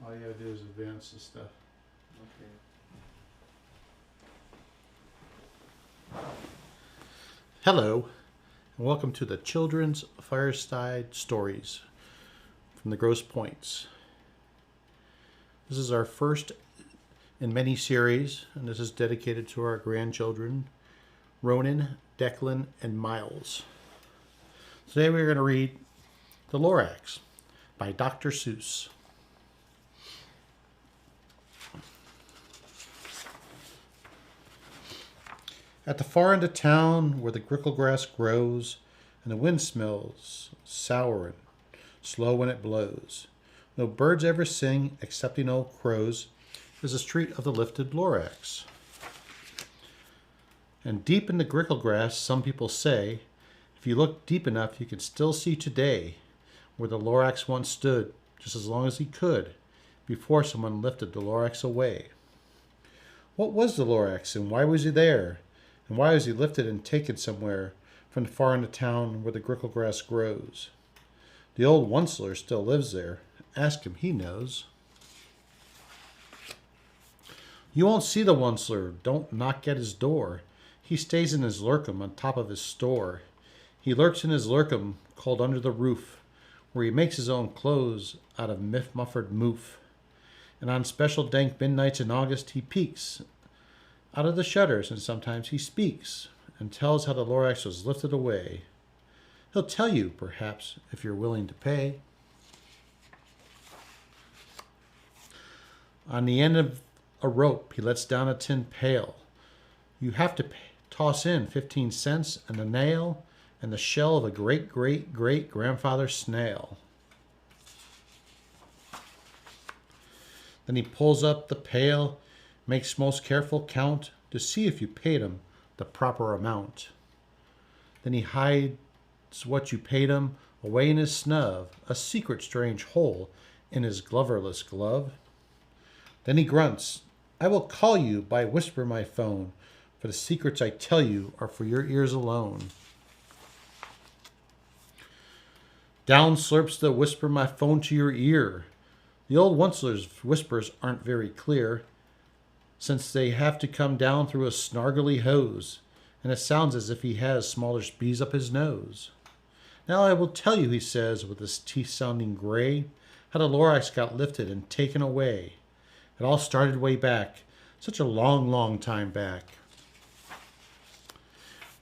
All you gotta do is advance the stuff. Okay. Hello, and welcome to the Children's Fireside Stories from the Grosse Points. This is our first in many series, and this is dedicated to our grandchildren, Ronan, Declan, and Miles. Today we're going to read The Lorax by Dr. Seuss. At the far end of town, where the grickle grass grows, and the wind smells sour and slow when it blows, no birds ever sing excepting old crows, is the street of the lifted Lorax. And deep in the grickle grass, some people say, if you look deep enough, you can still see today where the Lorax once stood, just as long as he could, before someone lifted the Lorax away. What was the Lorax, and why was he there? And why was he lifted and taken somewhere from the far end of town where the grickle grass grows? The old Onceler still lives there. Ask him, he knows. You won't see the Onceler. Don't knock at his door. He stays in his lurkum on top of his store. He lurks in his lurkum called under the roof, where he makes his own clothes out of muffled moof. And on special dank midnights in August he peeks out of the shutters, and sometimes he speaks and tells how the Lorax was lifted away. He'll tell you, perhaps, if you're willing to pay. On the end of a rope, he lets down a tin pail. You have to toss in 15 cents and a nail and the shell of a great-great-great-grandfather snail. Then he pulls up the pail, makes most careful count to see if you paid him the proper amount. Then he hides what you paid him away in his snub, a secret strange hole in his gloverless glove. Then he grunts, I will call you by whisper my phone, for the secrets I tell you are for your ears alone. Down slurps the whisper my phone to your ear. The old Onceler's whispers aren't very clear, since they have to come down through a snargly hose, and it sounds as if he has smallish bees up his nose. Now I will tell you, he says, with his teeth sounding gray, how the Lorax got lifted and taken away. It all started way back, such a long, long time back.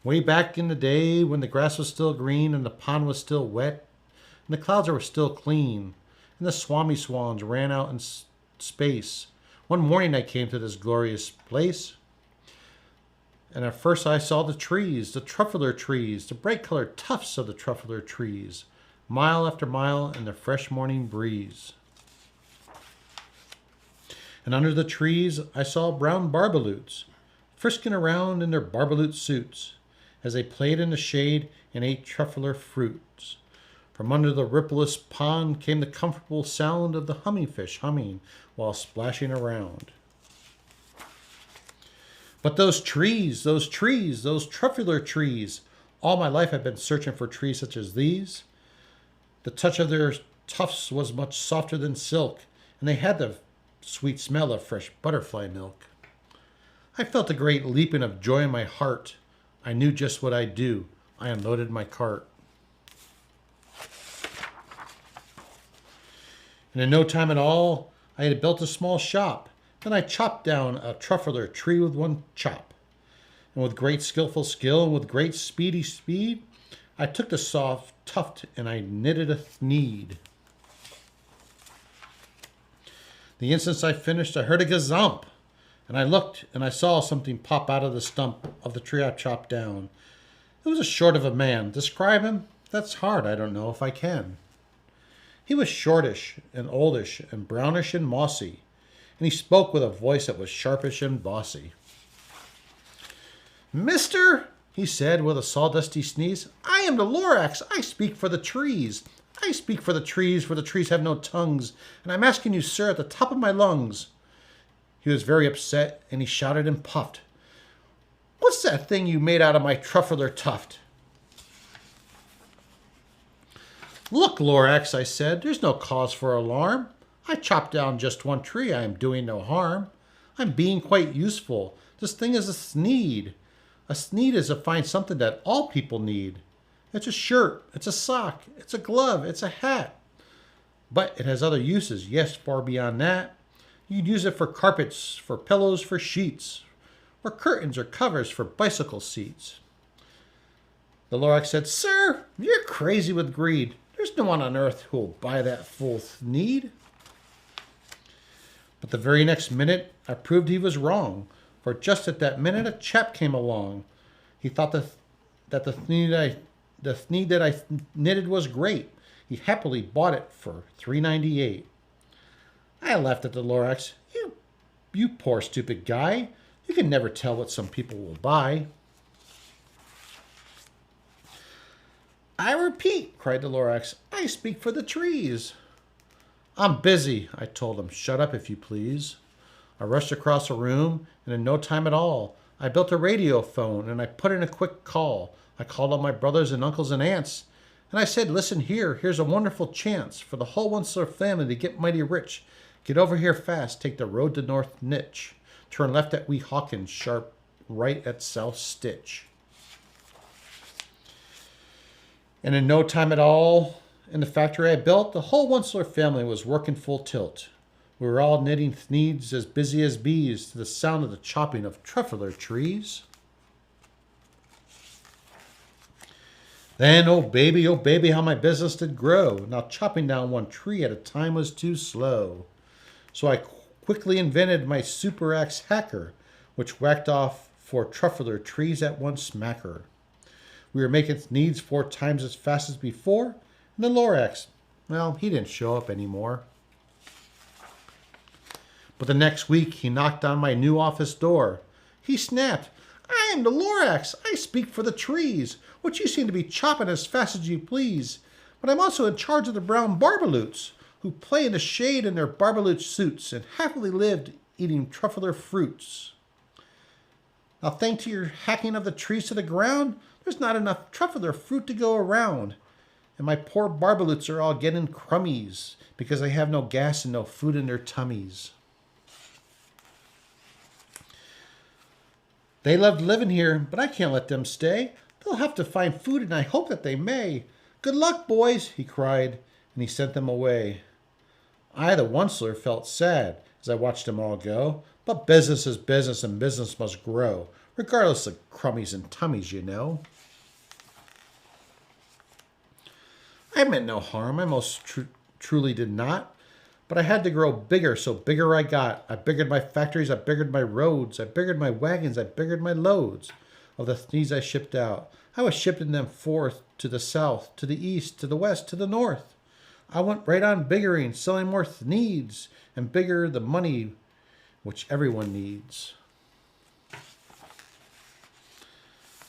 Way back in the day when the grass was still green and the pond was still wet, and the clouds were still clean, and the swami swans ran out in space. One morning I came to this glorious place, and at first I saw the trees, the truffler trees, the bright-colored tufts of the truffler trees, mile after mile in the fresh morning breeze. And under the trees I saw brown barbaloots, frisking around in their barbaloot suits, as they played in the shade and ate truffler fruits. From under the rippleless pond came the comfortable sound of the humming fish humming while splashing around. But those trees, those truffler trees, all my life I've been searching for trees such as these. The touch of their tufts was much softer than silk, and they had the sweet smell of fresh butterfly milk. I felt a great leaping of joy in my heart. I knew just what I'd do. I unloaded my cart. And in no time at all, I had built a small shop. Then I chopped down a truffler tree with one chop. And with great skillful skill and with great speedy speed, I took the soft tuft and I knitted a need. The instant I finished, I heard a gazump. And I looked and I saw something pop out of the stump of the tree I chopped down. It was a short of a man. Describe him? That's hard. I don't know if I can. He was shortish and oldish and brownish and mossy, and he spoke with a voice that was sharpish and bossy. Mister, he said with a sawdusty sneeze, I am the Lorax. I speak for the trees. I speak for the trees, for the trees have no tongues, and I'm asking you, sir, at the top of my lungs. He was very upset, and he shouted and puffed. What's that thing you made out of my truffler tuft? Look, Lorax, I said, there's no cause for alarm. I chopped down just one tree. I am doing no harm. I'm being quite useful. This thing is a sneed. A sneed is to find something that all people need. It's a shirt, it's a sock, it's a glove, it's a hat. But it has other uses, yes, far beyond that. You'd use it for carpets, for pillows, for sheets, or curtains or covers for bicycle seats. The Lorax said, Sir, you're crazy with greed. There's no one on earth who will buy that fool need. But the very next minute, I proved he was wrong. For just at that minute, a chap came along. He thought that the thneed that I knitted was great. He happily bought it for $3.98. I laughed at the Lorax. You poor stupid guy. You can never tell what some people will buy. I repeat, cried the Lorax, I speak for the trees. I'm busy, I told him. Shut up, if you please. I rushed across the room, and in no time at all, I built a radio phone, and I put in a quick call. I called all my brothers and uncles and aunts, and I said, listen here, here's a wonderful chance for the whole Onceler family to get mighty rich. Get over here fast, take the road to North Nitch. Turn left at Wee Hawkins, sharp right at South Stitch. And in no time at all, in the factory I built, the whole Onceler family was working full tilt. We were all knitting thneeds as busy as bees to the sound of the chopping of truffler trees. Then, oh baby, how my business did grow. Now chopping down one tree at a time was too slow. So I quickly invented my super axe hacker, which whacked off 4 truffler trees at one smacker. We were making thneeds 4 times as fast as before, and the Lorax, well, he didn't show up anymore. But the next week, he knocked on my new office door. He snapped, I am the Lorax. I speak for the trees, which you seem to be chopping as fast as you please. But I'm also in charge of the brown barbaloots, who play in the shade in their barbaloot suits and happily lived eating truffler fruits. Now, thanks to your hacking of the trees to the ground, there's not enough truffler fruit to go around. And my poor barbaloots are all getting crummies because they have no gas and no food in their tummies. They loved living here, but I can't let them stay. They'll have to find food, and I hope that they may. Good luck, boys, he cried, and he sent them away. I, the Onceler, felt sad as I watched them all go, but business is business, and business must grow, regardless of crummies and tummies, you know. I meant no harm, I most truly did not. But I had to grow bigger, so bigger I got. I biggered my factories, I biggered my roads, I biggered my wagons, I biggered my loads of the thneeds I shipped out. I was shipping them forth to the south, to the east, to the west, to the north. I went right on biggering, selling more thneeds, and bigger the money which everyone needs.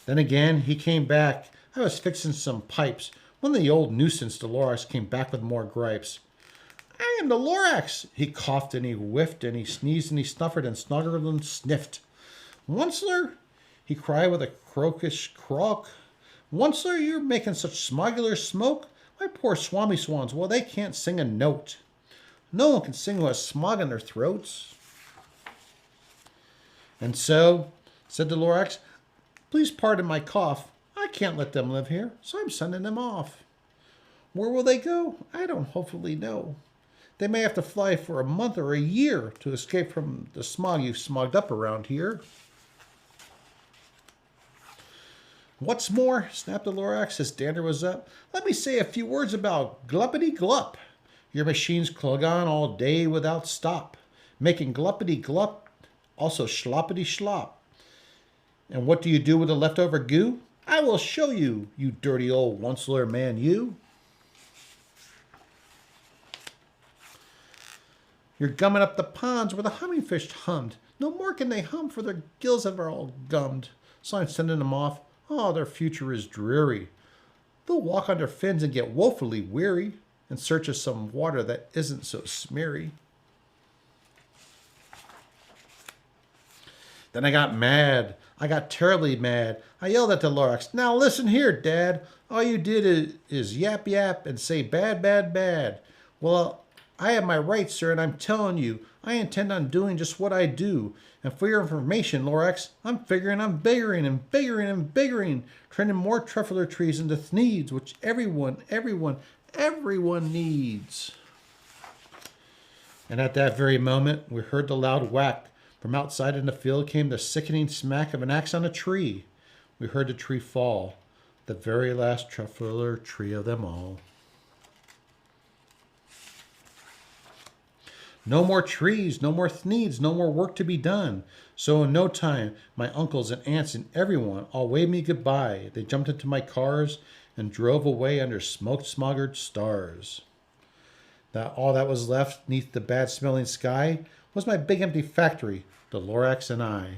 Then again, he came back. I was fixing some pipes. When the old nuisance, the Lorax, came back with more gripes. I am the Lorax. He coughed and he whiffed and he sneezed and he snuffered and snuggled and sniffed. Onceler, he cried with a croakish croak. Onceler, you're making such smuggler smoke. My poor swami swans, well, they can't sing a note. No one can sing who has smog in their throats. And so, said the Lorax, please pardon my cough. I can't let them live here, so I'm sending them off. Where will they go? I don't hopefully know. They may have to fly for a month or a year to escape from the smog you've smogged up around here. What's more, snapped the Lorax as dander was up, let me say a few words about gluppity glup. Your machines clog on all day without stop, making gluppity glup, also schloppity schlop. And what do you do with the leftover goo? I will show you, you dirty old Onceler man, you. You're gumming up the ponds where the hummingfish hummed. No more can they hum, for their gills are all gummed. So I'm sending them off. Oh, their future is dreary. They'll walk on their fins and get woefully weary in search of some water that isn't so smeary. Then I got mad. I got terribly mad. I yelled at the Lorax, now listen here, Dad. All you did is yap yap and say bad, bad, bad. Well, I have my rights, sir, and I'm telling you, I intend on doing just what I do. And for your information, Lorax, I'm figuring I'm biggering and biggering and biggering, turning more truffler trees into thneeds, which everyone needs. And at that very moment, we heard the loud whack. From outside in the field came the sickening smack of an axe on a tree. We heard the tree fall, the very last truffler tree of them all. No more trees, no more thneeds, no more work to be done. So in no time, my uncles and aunts and everyone all waved me goodbye. They jumped into my cars and drove away under smoke-smoggered stars. That all that was left neath the bad-smelling sky was my big empty factory, the Lorax and I.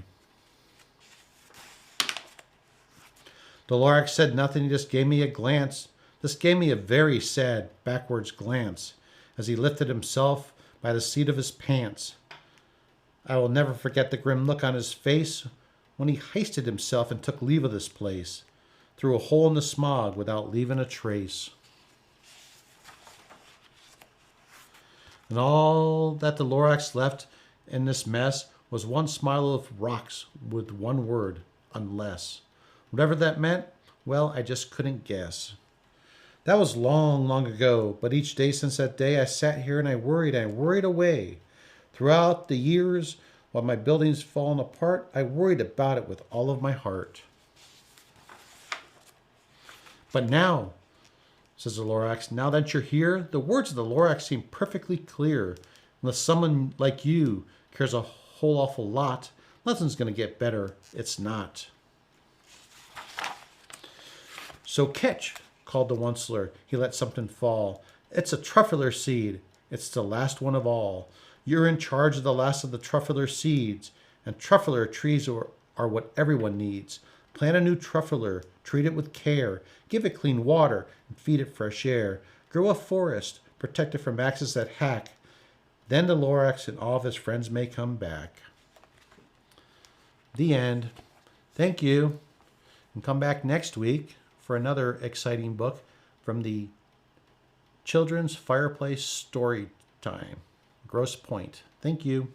The Lorax said nothing, he just gave me a glance. Just gave me a very sad, backwards glance as he lifted himself by the seat of his pants. I will never forget the grim look on his face when he hoisted himself and took leave of this place, through a hole in the smog without leaving a trace. And all that the Lorax left in this mess was one smile of rocks with one word, unless. Whatever that meant, well, I just couldn't guess. That was long, long ago, but each day since that day I sat here and I worried away. Throughout the years, while my building's fallen apart, I worried about it with all of my heart. But now, says the Lorax, now that you're here, the words of the Lorax seem perfectly clear. Unless someone like you cares a whole awful lot, nothing's going to get better. It's not. So catch, called the Onceler. He let something fall. It's a truffler seed. It's the last one of all. You're in charge of the last of the truffler seeds, and truffler trees are what everyone needs. Plant a new truffler, treat it with care, give it clean water, and feed it fresh air. Grow a forest, protect it from axes that hack. Then the Lorax and all of his friends may come back. The end. Thank you. And come back next week for another exciting book from the Children's Fireplace Story Time. Grosse Pointe. Thank you.